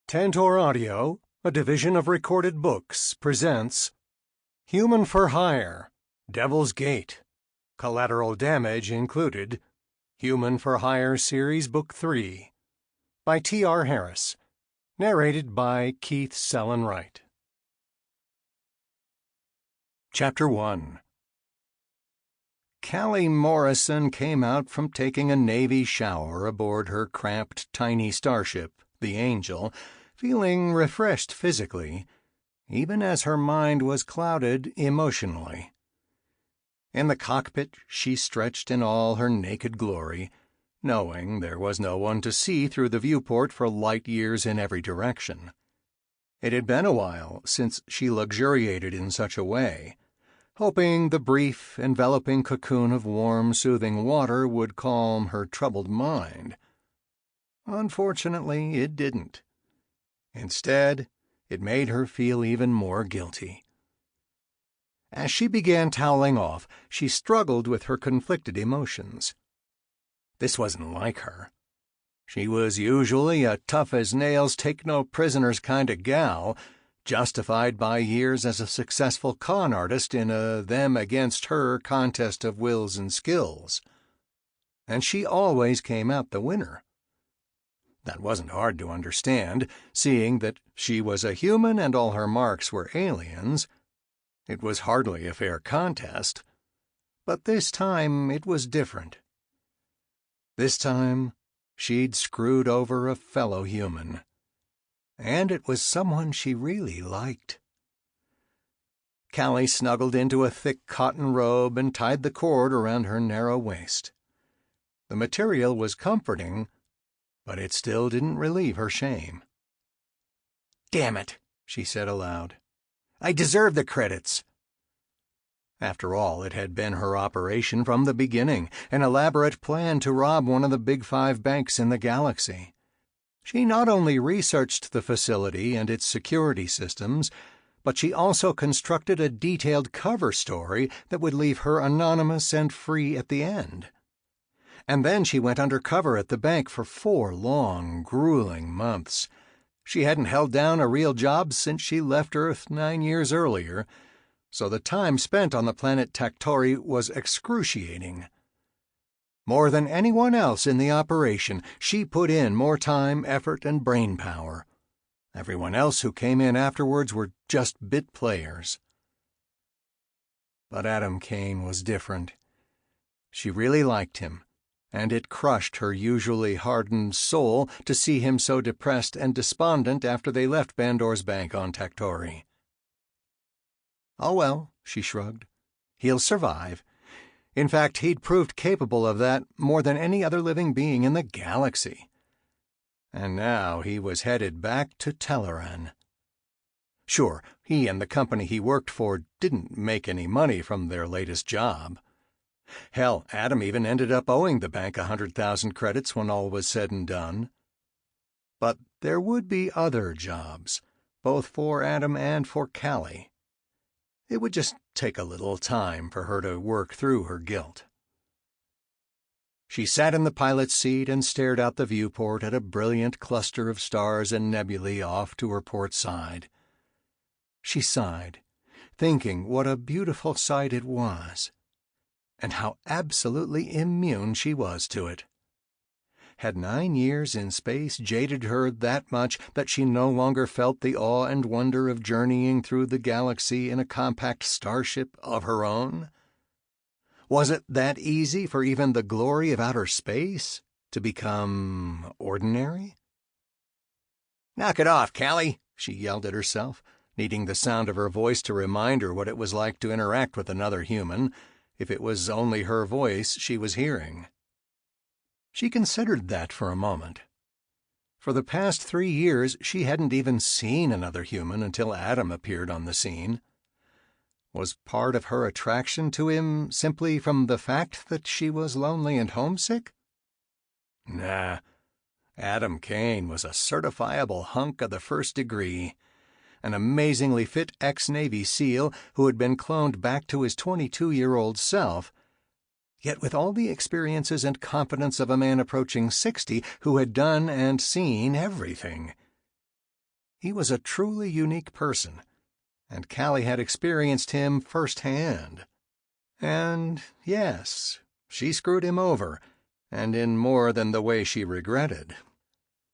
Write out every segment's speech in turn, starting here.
Tantor Audio, a division of Recorded Books, presents Human for Hire, Devil's Gate, Collateral Damage Included, Human for Hire Series Book 3, by T.R. Harris, narrated by Keith Sellon-Wright. Chapter 1. Callie Morrison came out from taking a Navy shower aboard her cramped, tiny starship, the Angel, feeling refreshed physically, even as her mind was clouded emotionally. In the cockpit she stretched in all her naked glory, knowing there was no one to see through the viewport for light years in every direction. It had been a while since she luxuriated in such a way, hoping the brief, enveloping cocoon of warm, soothing water would calm her troubled mind. Unfortunately, it didn't. Instead, it made her feel even more guilty. As she began toweling off, she struggled with her conflicted emotions. This wasn't like her. She was usually a tough-as-nails, take-no-prisoners kind of gal, justified by years as a successful con artist in a them-against-her contest of wills and skills. And she always came out the winner. That wasn't hard to understand, seeing that she was a human and all her marks were aliens. It was hardly a fair contest. But this time it was different. This time she'd screwed over a fellow human. And it was someone she really liked. Callie snuggled into a thick cotton robe and tied the cord around her narrow waist. The material was comforting, but it still didn't relieve her shame. "Damn it," she said aloud. "I deserve the credits." After all, it had been her operation from the beginning, an elaborate plan to rob one of the Big Five banks in the galaxy. She not only researched the facility and its security systems, but she also constructed a detailed cover story that would leave her anonymous and free at the end. And then she went undercover at the bank for 4 long, grueling months. She hadn't held down a real job since she left Earth 9 years earlier, so the time spent on the planet Tactori was excruciating. More than anyone else in the operation, she put in more time, effort, and brainpower. Everyone else who came in afterwards were just bit players. But Adam Cain was different. She really liked him, and it crushed her usually hardened soul to see him so depressed and despondent after they left Bandor's bank on Tactori. "Oh well," she shrugged. "He'll survive. In fact, he'd proved capable of that more than any other living being in the galaxy. And now he was headed back to Teleran. Sure, he and the company he worked for didn't make any money from their latest job. Hell, Adam even ended up owing the bank 100,000 credits when all was said and done. But there would be other jobs, both for Adam and for Callie. It would just take a little time for her to work through her guilt. She sat in the pilot's seat and stared out the viewport at a brilliant cluster of stars and nebulae off to her port side. She sighed, thinking what a beautiful sight it was, and how absolutely immune she was to it. Had 9 years in space jaded her that much that she no longer felt the awe and wonder of journeying through the galaxy in a compact starship of her own? Was it that easy for even the glory of outer space to become ordinary? "Knock it off, Callie," she yelled at herself, needing the sound of her voice to remind her what it was like to interact with another human, if it was only her voice she was hearing. She considered that for a moment. For the past 3 years, she hadn't even seen another human until Adam appeared on the scene. Was part of her attraction to him simply from the fact that she was lonely and homesick? Nah. Adam Cain was a certifiable hunk of the first degree, an amazingly fit ex-Navy SEAL who had been cloned back to his 22-year-old self, yet with all the experiences and confidence of a man approaching 60 who had done and seen everything. He was a truly unique person, and Callie had experienced him firsthand. And yes, she screwed him over, and in more than the way she regretted.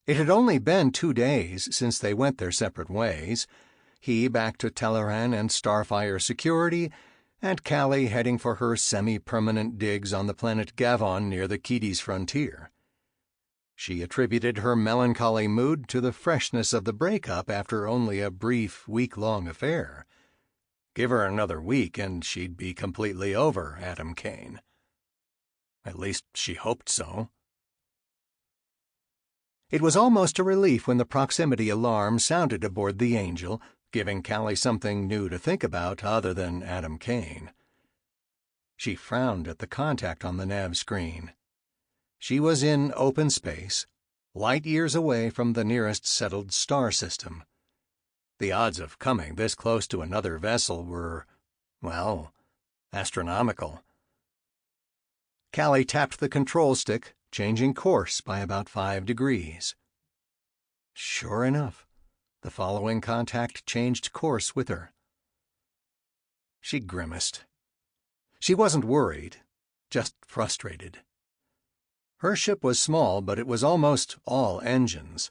It had only been 2 days since they went their separate ways, he back to Teleran and Starfire security, and Callie heading for her semi-permanent digs on the planet Gavon near the Kedes frontier. She attributed her melancholy mood to the freshness of the breakup after only a brief, week-long affair. Give her another week and she'd be completely over Adam Cain. At least she hoped so. It was almost a relief when the proximity alarm sounded aboard the Angel, giving Callie something new to think about other than Adam Cain. She frowned at the contact on the nav screen. She was in open space, light years away from the nearest settled star system. The odds of coming this close to another vessel were, well, astronomical. Callie tapped the control stick, changing course by about 5 degrees. Sure enough, the following contact changed course with her. She grimaced. She wasn't worried, just frustrated. Her ship was small, but it was almost all engines.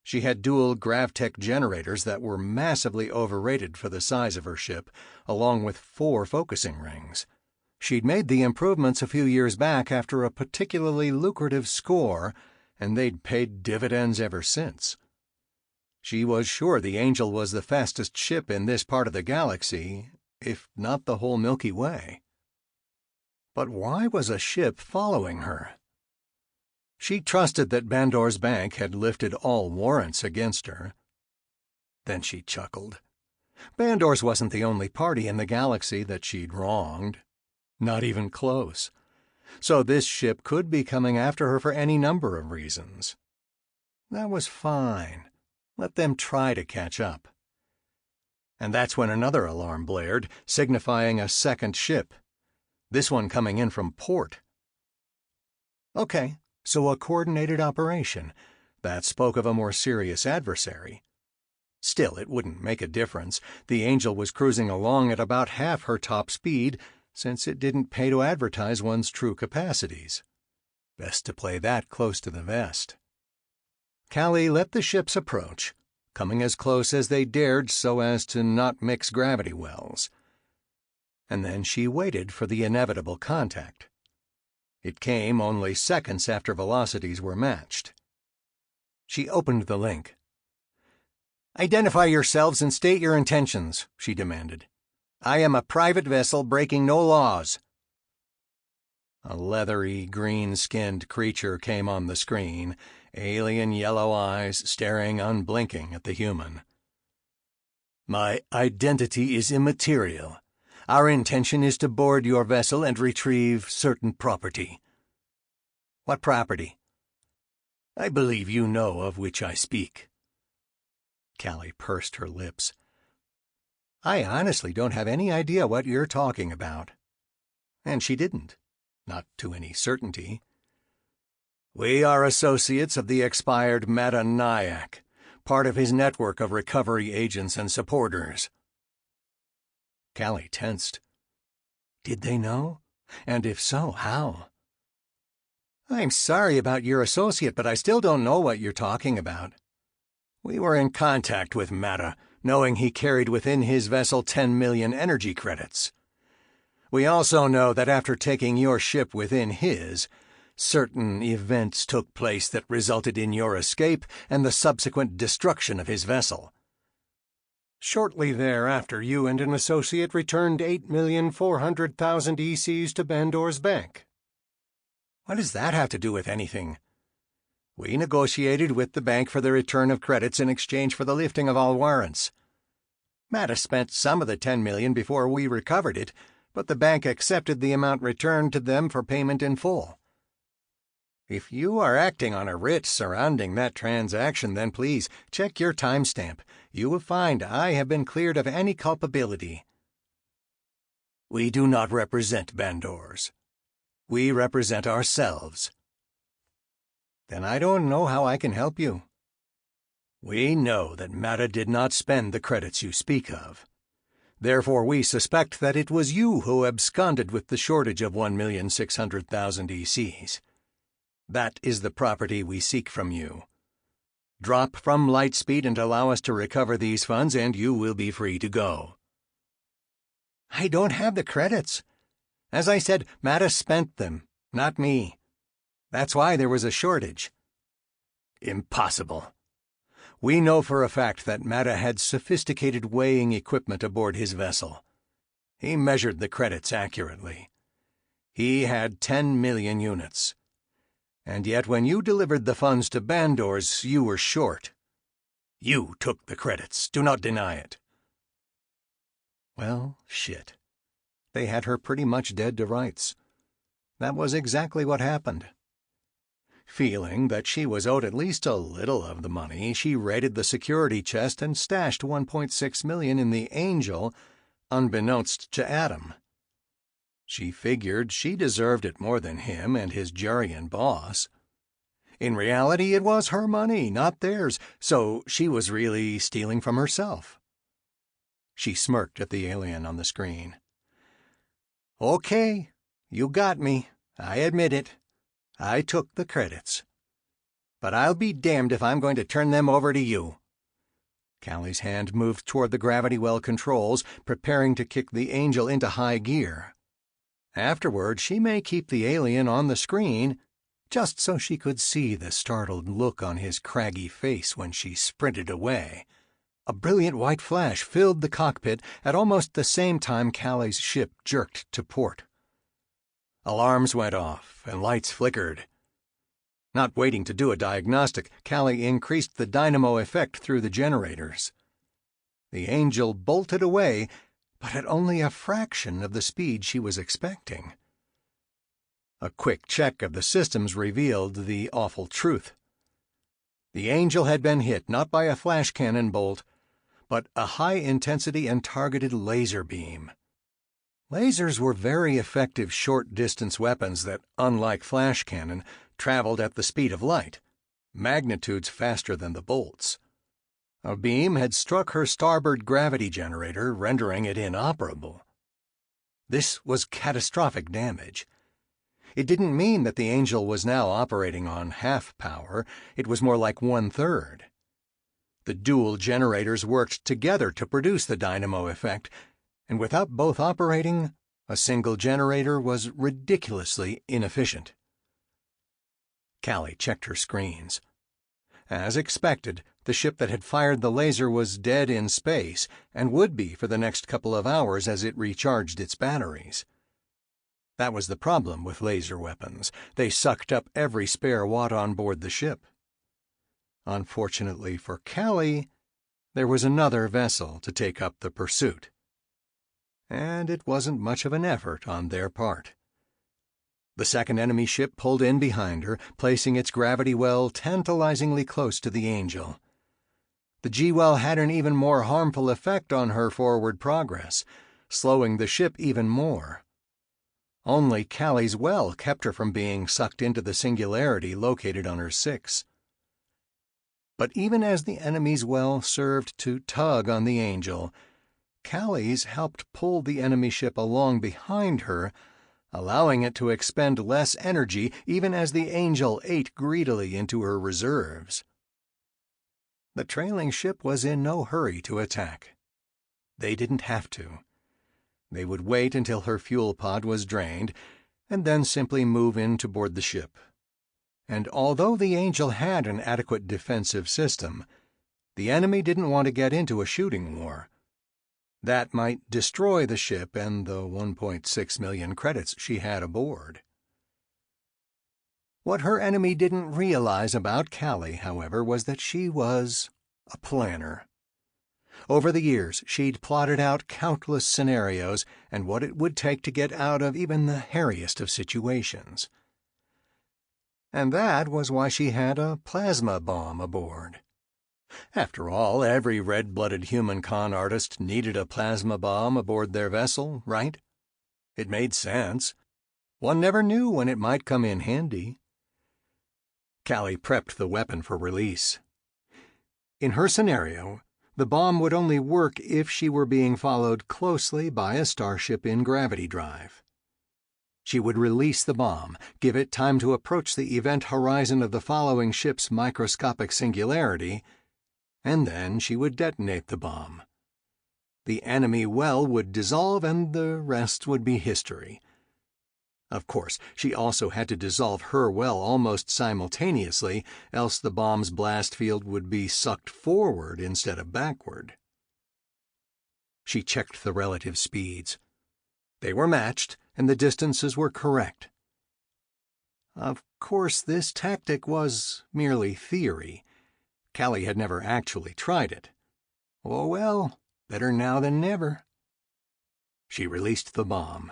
She had dual gravtech generators that were massively overrated for the size of her ship, along with 4 focusing rings. She'd made the improvements a few years back after a particularly lucrative score, and they'd paid dividends ever since. She was sure the Angel was the fastest ship in this part of the galaxy, if not the whole Milky Way. But why was a ship following her? She trusted that Bandor's bank had lifted all warrants against her. Then she chuckled. Bandor's wasn't the only party in the galaxy that she'd wronged. Not even close. So this ship could be coming after her for any number of reasons. That was fine. Let them try to catch up. And that's when another alarm blared, signifying a second ship. This one coming in from port. Okay, so a coordinated operation. That spoke of a more serious adversary. Still, it wouldn't make a difference. The Angel was cruising along at about half her top speed, since it didn't pay to advertise one's true capacities. Best to play that close to the vest. Callie let the ships approach, coming as close as they dared so as to not mix gravity wells. And then she waited for the inevitable contact. It came only seconds after velocities were matched. She opened the link. "Identify yourselves and state your intentions," she demanded. "I am a private vessel breaking no laws." A leathery, green-skinned creature came on the screen, alien yellow eyes staring unblinking at the human. "My identity is immaterial. Our intention is to board your vessel and retrieve certain property." "What property?" "I believe you know of which I speak." Callie pursed her lips. "I honestly don't have any idea what you're talking about." And she didn't. Not to any certainty. "We are associates of the expired Mata Nyack, part of his network of recovery agents and supporters." Callie tensed. Did they know? And if so, how? "I'm sorry about your associate, but I still don't know what you're talking about." "We were in contact with Mata, knowing he carried within his vessel 10 million energy credits. We also know that after taking your ship within his, certain events took place that resulted in your escape and the subsequent destruction of his vessel. Shortly thereafter, you and an associate returned 8,400,000 ECs to Bandor's bank." "What does that have to do with anything?" "We negotiated with the bank for the return of credits in exchange for the lifting of all warrants. Mata spent some of the 10 million before we recovered it, but the bank accepted the amount returned to them for payment in full. If you are acting on a writ surrounding that transaction, then please check your timestamp. You will find I have been cleared of any culpability." "We do not represent Bandors. We represent ourselves." "Then I don't know how I can help you." We know that Mata did not spend the credits you speak of. Therefore we suspect that it was you who absconded with the shortage of 1,600,000 ECs. That is the property we seek from you. Drop from Lightspeed and allow us to recover these funds, and you will be free to go. I don't have the credits. As I said, Mata spent them, not me. That's why there was a shortage. Impossible. We know for a fact that Mata had sophisticated weighing equipment aboard his vessel. He measured the credits accurately. He had 10 million units. And yet when you delivered the funds to Bandor's, you were short. You took the credits. Do not deny it. Well, shit. They had her pretty much dead to rights. That was exactly what happened. Feeling that she was owed at least a little of the money, she raided the security chest and stashed 1.6 million in the Angel, unbeknownst to Adam. She figured she deserved it more than him and his Jurian boss. In reality, it was her money, not theirs, so she was really stealing from herself. She smirked at the alien on the screen. Okay, you got me. I admit it. I took the credits. But I'll be damned if I'm going to turn them over to you. Callie's hand moved toward the gravity well controls, preparing to kick the Angel into high gear. Afterward, she may keep the alien on the screen, just so she could see the startled look on his craggy face when she sprinted away. A brilliant white flash filled the cockpit at almost the same time Callie's ship jerked to port. Alarms went off, and lights flickered. Not waiting to do a diagnostic, Callie increased the dynamo effect through the generators. The Angel bolted away, but at only a fraction of the speed she was expecting. A quick check of the systems revealed the awful truth. The Angel had been hit not by a flash cannon bolt, but a high-intensity and targeted laser beam. Lasers were very effective short-distance weapons that, unlike flash cannon, traveled at the speed of light, magnitudes faster than the bolts. A beam had struck her starboard gravity generator, rendering it inoperable. This was catastrophic damage. It didn't mean that the Angel was now operating on half power. It was more like 1/3. The dual generators worked together to produce the dynamo effect, and without both operating, a single generator was ridiculously inefficient. Callie checked her screens. As expected, the ship that had fired the laser was dead in space, and would be for the next couple of hours as it recharged its batteries. That was the problem with laser weapons. They sucked up every spare watt on board the ship. Unfortunately for Callie, there was another vessel to take up the pursuit. And it wasn't much of an effort on their part. The second enemy ship pulled in behind her, placing its gravity well tantalizingly close to the Angel. The G-well had an even more harmful effect on her forward progress, slowing the ship even more. Only Callie's well kept her from being sucked into the singularity located on her 6. But even as the enemy's well served to tug on the Angel, Callie's helped pull the enemy ship along behind her, allowing it to expend less energy even as the Angel ate greedily into her reserves. The trailing ship was in no hurry to attack. They didn't have to. They would wait until her fuel pod was drained, and then simply move in to board the ship. And although the Angel had an adequate defensive system, the enemy didn't want to get into a shooting war. That might destroy the ship and the 1.6 million credits she had aboard. What her enemy didn't realize about Callie, however, was that she was a planner. Over the years, she'd plotted out countless scenarios and what it would take to get out of even the hairiest of situations. And that was why she had a plasma bomb aboard. After all, every red-blooded human con artist needed a plasma bomb aboard their vessel, right? It made sense. One never knew when it might come in handy. Callie prepped the weapon for release. In her scenario, the bomb would only work if she were being followed closely by a starship in gravity drive. She would release the bomb, give it time to approach the event horizon of the following ship's microscopic singularity, and then she would detonate the bomb. The enemy well would dissolve, and the rest would be history. Of course, she also had to dissolve her well almost simultaneously, else the bomb's blast field would be sucked forward instead of backward. She checked the relative speeds. They were matched, and the distances were correct. Of course, this tactic was merely theory. Callie had never actually tried it. Oh well, better now than never. She released the bomb.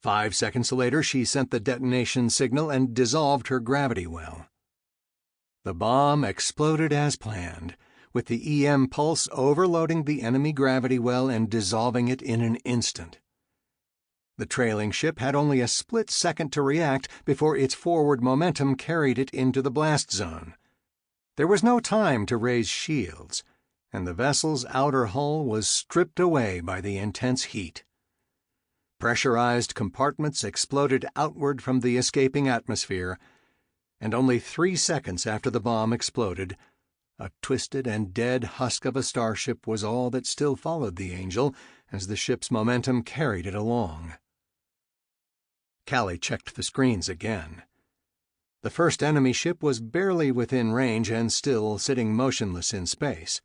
5 seconds later, she sent the detonation signal and dissolved her gravity well. The bomb exploded as planned, with the EM pulse overloading the enemy gravity well and dissolving it in an instant. The trailing ship had only a split second to react before its forward momentum carried it into the blast zone. There was no time to raise shields, and the vessel's outer hull was stripped away by the intense heat. Pressurized compartments exploded outward from the escaping atmosphere, and only 3 seconds after the bomb exploded, a twisted and dead husk of a starship was all that still followed the Angel as the ship's momentum carried it along. Callie checked the screens again. The first enemy ship was barely within range and still sitting motionless in space.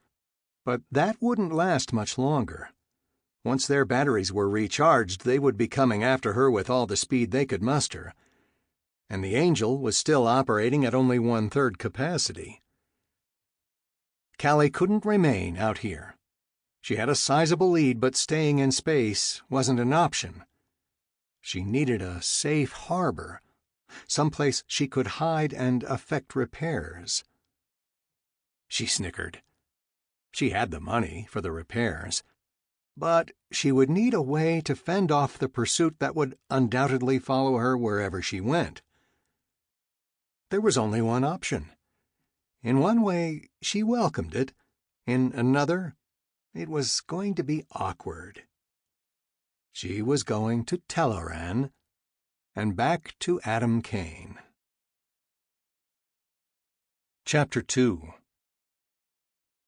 But that wouldn't last much longer. Once their batteries were recharged, they would be coming after her with all the speed they could muster. And the Angel was still operating at only 1/3 capacity. Callie couldn't remain out here. She had a sizable lead, but staying in space wasn't an option. She needed a safe harbor, someplace she could hide and effect repairs. She snickered. She had the money for the repairs, but she would need a way to fend off the pursuit that would undoubtedly follow her wherever she went. There was only one option. In one way, she welcomed it. In another, it was going to be awkward. She was going to Telloran and back to Adam Cain. Chapter 2.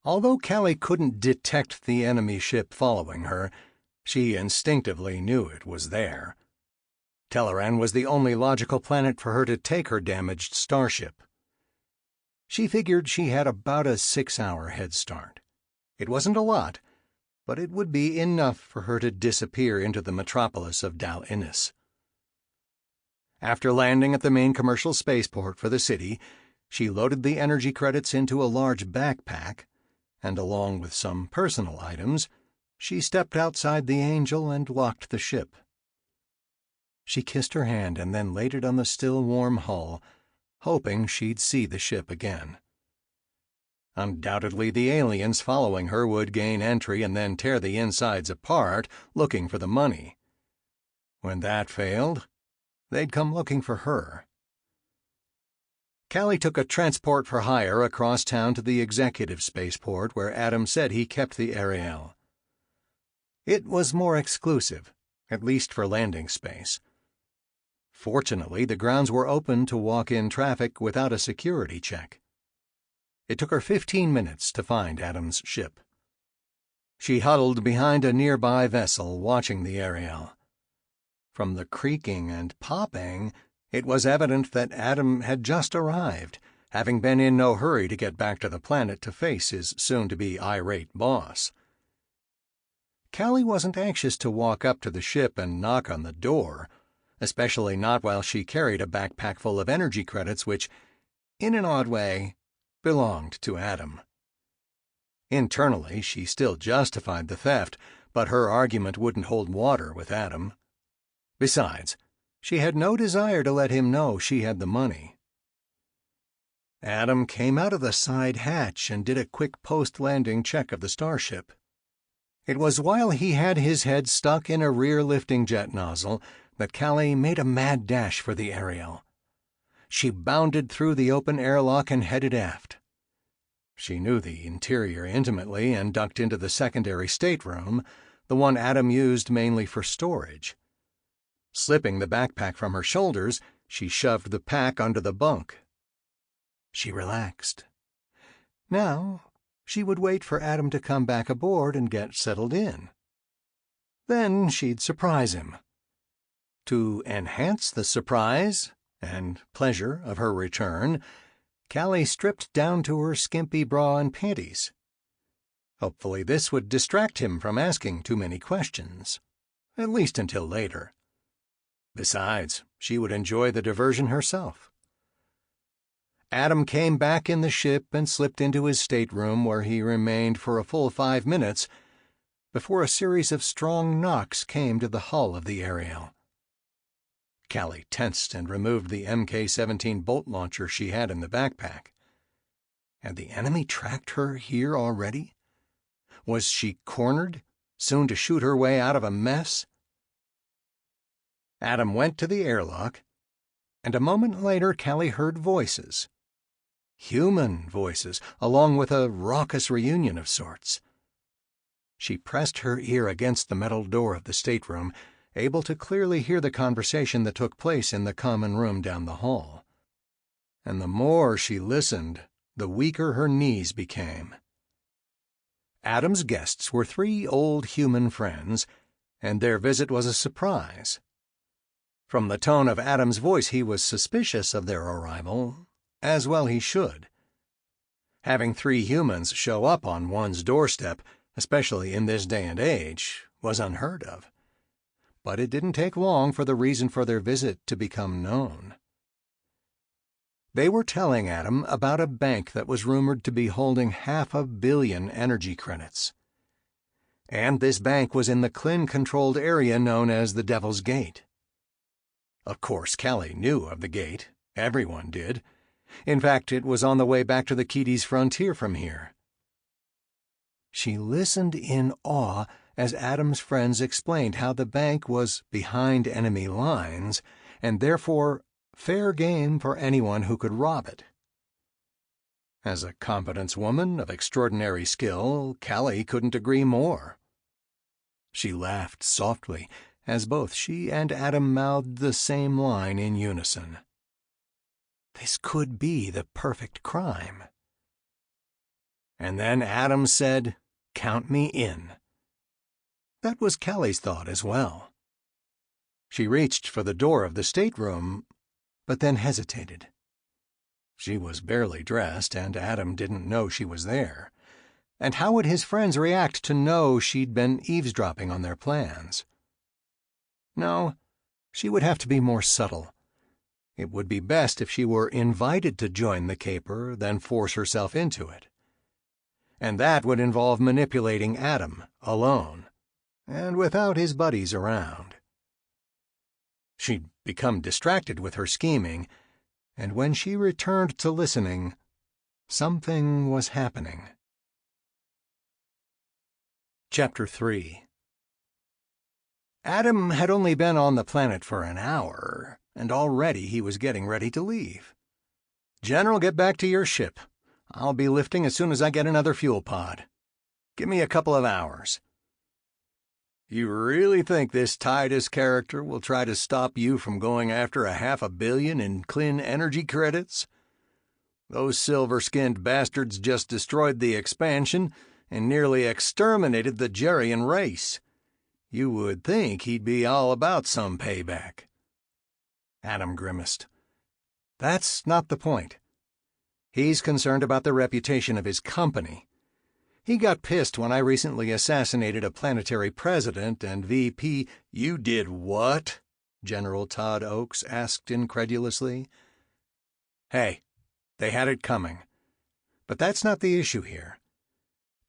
Although Callie couldn't detect the enemy ship following her, she instinctively knew it was there. Telloran was the only logical planet for her to take her damaged starship. She figured she had about a 6-hour head start. It wasn't a lot, but it would be enough for her to disappear into the metropolis of Dal Innis. After landing at the main commercial spaceport for the city, she loaded the energy credits into a large backpack, and along with some personal items, she stepped outside the Angel and locked the ship. She kissed her hand and then laid it on the still warm hull, hoping she'd see the ship again. Undoubtedly the aliens following her would gain entry and then tear the insides apart, looking for the money. When that failed, they'd come looking for her. Callie took a transport for hire across town to the executive spaceport where Adam said he kept the Ariel. It was more exclusive, at least for landing space. Fortunately, the grounds were open to walk-in traffic without a security check. It took her 15 minutes to find Adam's ship. She huddled behind a nearby vessel, watching the Ariel. From the creaking and popping, it was evident that Adam had just arrived, having been in no hurry to get back to the planet to face his soon-to-be irate boss. Callie wasn't anxious to walk up to the ship and knock on the door, especially not while she carried a backpack full of energy credits which, in an odd way, belonged to Adam. Internally, she still justified the theft, but her argument wouldn't hold water with Adam. Besides, she had no desire to let him know she had the money. Adam came out of the side hatch and did a quick post-landing check of the starship. It was while he had his head stuck in a rear lifting jet nozzle that Callie made a mad dash for the Ariel. She bounded through the open airlock and headed aft. She knew the interior intimately and ducked into the secondary stateroom, the one Adam used mainly for storage. Slipping the backpack from her shoulders, she shoved the pack under the bunk. She relaxed. Now, she would wait for Adam to come back aboard and get settled in. Then she'd surprise him. To enhance the surprise and pleasure of her return, Callie stripped down to her skimpy bra and panties. Hopefully this would distract him from asking too many questions, at least until later. Besides, she would enjoy the diversion herself. Adam came back in the ship and slipped into his stateroom, where he remained for a full 5 minutes before a series of strong knocks came to the hull of the Ariel. Callie tensed and removed the Mk-17 bolt launcher she had in the backpack. Had the enemy tracked her here already? Was she cornered, soon to shoot her way out of a mess? Adam went to the airlock, and a moment later Callie heard voices. Human voices, along with a raucous reunion of sorts. She pressed her ear against the metal door of the stateroom, able to clearly hear the conversation that took place in the common room down the hall. And the more she listened, the weaker her knees became. Adam's guests were 3 old human friends, and their visit was a surprise. From the tone of Adam's voice, he was suspicious of their arrival, as well he should. Having 3 humans show up on one's doorstep, especially in this day and age, was unheard of. But it didn't take long for the reason for their visit to become known. They were telling Adam about a bank that was rumored to be holding 500 million energy credits. And this bank was in the Klin-controlled area known as the Devil's Gate. Of course, Callie knew of the gate. Everyone did. In fact, it was on the way back to the Keaties frontier from here. She listened in awe as Adam's friends explained how the bank was behind enemy lines and therefore fair game for anyone who could rob it. As a competence woman of extraordinary skill, Callie couldn't agree more. She laughed softly as both she and Adam mouthed the same line in unison. This could be the perfect crime. And then Adam said, "Count me in." That was Callie's thought as well. She reached for the door of the stateroom, but then hesitated. She was barely dressed, and Adam didn't know she was there. And how would his friends react to know she'd been eavesdropping on their plans? No, she would have to be more subtle. It would be best if she were invited to join the caper than force herself into it. And that would involve manipulating Adam alone, and without his buddies around. She'd become distracted with her scheming, and when she returned to listening, something was happening. Chapter 3. Adam had only been on the planet for an hour, and already he was getting ready to leave. "General, get back to your ship. I'll be lifting as soon as I get another fuel pod. Give me a couple of hours." "You really think this Titus character will try to stop you from going after 500 million in Klin energy credits? Those silver-skinned bastards just destroyed the expansion and nearly exterminated the Jerian race. You would think he'd be all about some payback." Adam grimaced. "That's not the point. He's concerned about the reputation of his company. He got pissed when I recently assassinated a planetary president and VP." "You did what?" General Todd Oakes asked incredulously. "Hey, they had it coming. But that's not the issue here.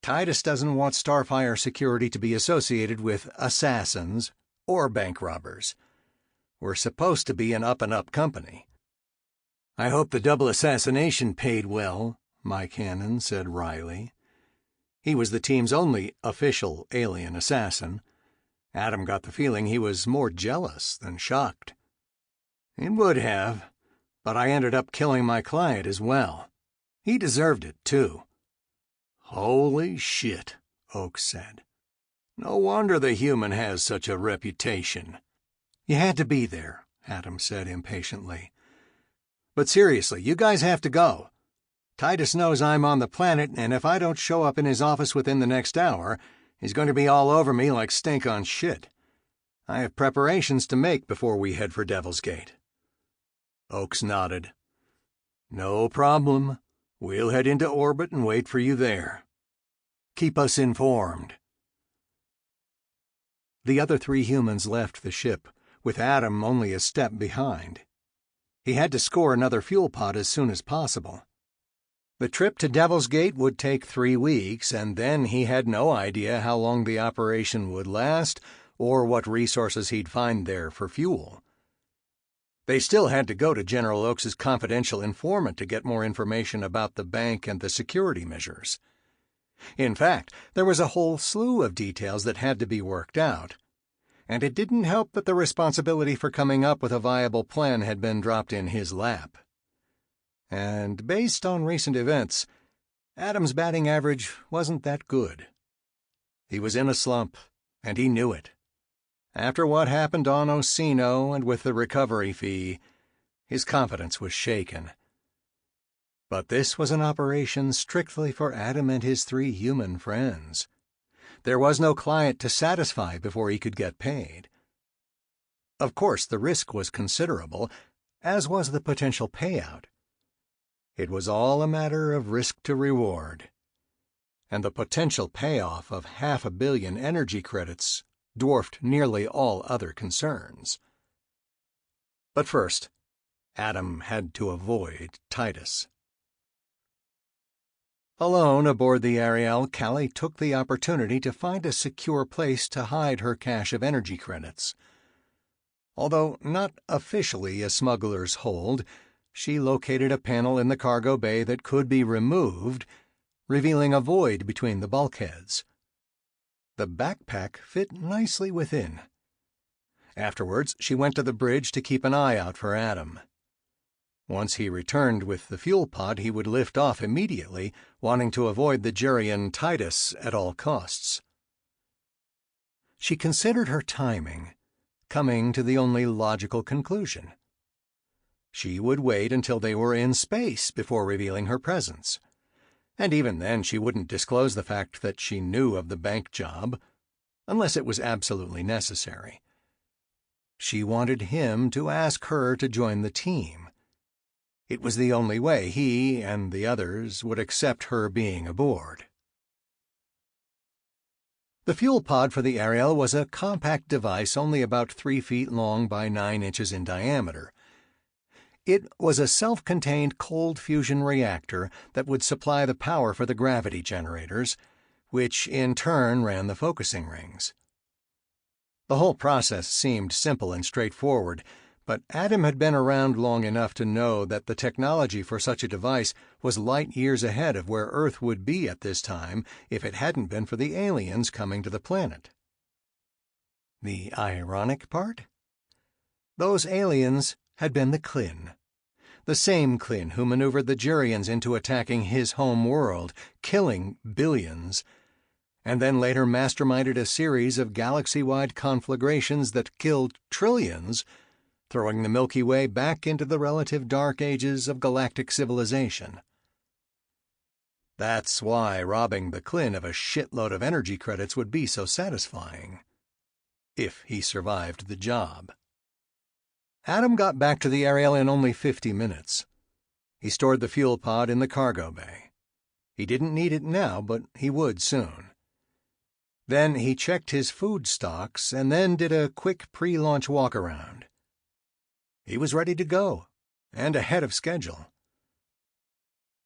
Titus doesn't want Starfire security to be associated with assassins or bank robbers. We're supposed to be an up-and-up company." "I hope the double assassination paid well," Mike Hannon said wryly. He was the team's only official alien assassin. Adam got the feeling he was more jealous than shocked. "It would have, but I ended up killing my client as well. He deserved it, too. "Holy shit," Oakes said. "No wonder the human has such a reputation." "You had to be there," Adam said impatiently. "But seriously, you guys have to go. Titus knows I'm on the planet, and if I don't show up in his office within the next hour, he's going to be all over me like stink on shit. I have preparations to make before we head for Devil's Gate." Oakes nodded. "No problem. We'll head into orbit and wait for you there. Keep us informed." The other 3 humans left the ship, with Adam only a step behind. He had to score another fuel pod as soon as possible. The trip to Devil's Gate would take 3 weeks, and then he had no idea how long the operation would last or what resources he'd find there for fuel. They still had to go to General Oakes's confidential informant to get more information about the bank and the security measures. In fact, there was a whole slew of details that had to be worked out, and it didn't help that the responsibility for coming up with a viable plan had been dropped in his lap. And based on recent events, Adam's batting average wasn't that good. He was in a slump, and he knew it. After what happened on Osino and with the recovery fee, his confidence was shaken. But this was an operation strictly for Adam and his 3 human friends. There was no client to satisfy before he could get paid. Of course, the risk was considerable, as was the potential payout. It was all a matter of risk to reward. And the potential payoff of 500 million energy credits dwarfed nearly all other concerns. But first, Adam had to avoid Titus. Alone aboard the Ariel, Callie took the opportunity to find a secure place to hide her cache of energy credits. Although not officially a smuggler's hold, she located a panel in the cargo bay that could be removed, revealing a void between the bulkheads. The backpack fit nicely within. Afterwards, she went to the bridge to keep an eye out for Adam. Once he returned with the fuel pod, he would lift off immediately, wanting to avoid the Gerian Titus at all costs. She considered her timing, coming to the only logical conclusion. She would wait until they were in space before revealing her presence. And even then she wouldn't disclose the fact that she knew of the bank job, unless it was absolutely necessary. She wanted him to ask her to join the team. It was the only way he and the others would accept her being aboard. The fuel pod for the Ariel was a compact device only about 3 feet long by 9 inches in diameter. It was a self-contained cold fusion reactor that would supply the power for the gravity generators, which in turn ran the focusing rings. The whole process seemed simple and straightforward, but Adam had been around long enough to know that the technology for such a device was light years ahead of where Earth would be at this time if it hadn't been for the aliens coming to the planet. The ironic part? Those aliens had been the Klin. The same Klin who maneuvered the Gerians into attacking his home world, killing billions, and then later masterminded a series of galaxy-wide conflagrations that killed trillions, throwing the Milky Way back into the relative dark ages of galactic civilization. That's why robbing the Klin of a shitload of energy credits would be so satisfying, if he survived the job. Adam got back to the Ariel in only 50 minutes. He stored the fuel pod in the cargo bay. He didn't need it now, but he would soon. Then he checked his food stocks and then did a quick pre-launch walk-around. He was ready to go, and ahead of schedule.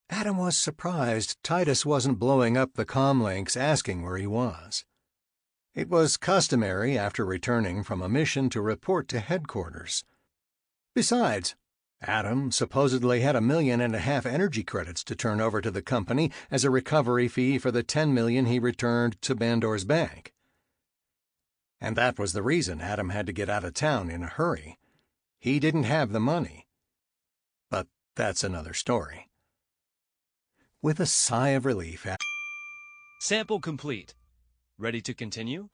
Adam was surprised Titus wasn't blowing up the comm links asking where he was. It was customary after returning from a mission to report to headquarters. Besides, Adam supposedly had 1.5 million energy credits to turn over to the company as a recovery fee for the 10 million he returned to Bandor's bank. And that was the reason Adam had to get out of town in a hurry. He didn't have the money. But that's another story. With a sigh of relief, Sample complete. Ready to continue?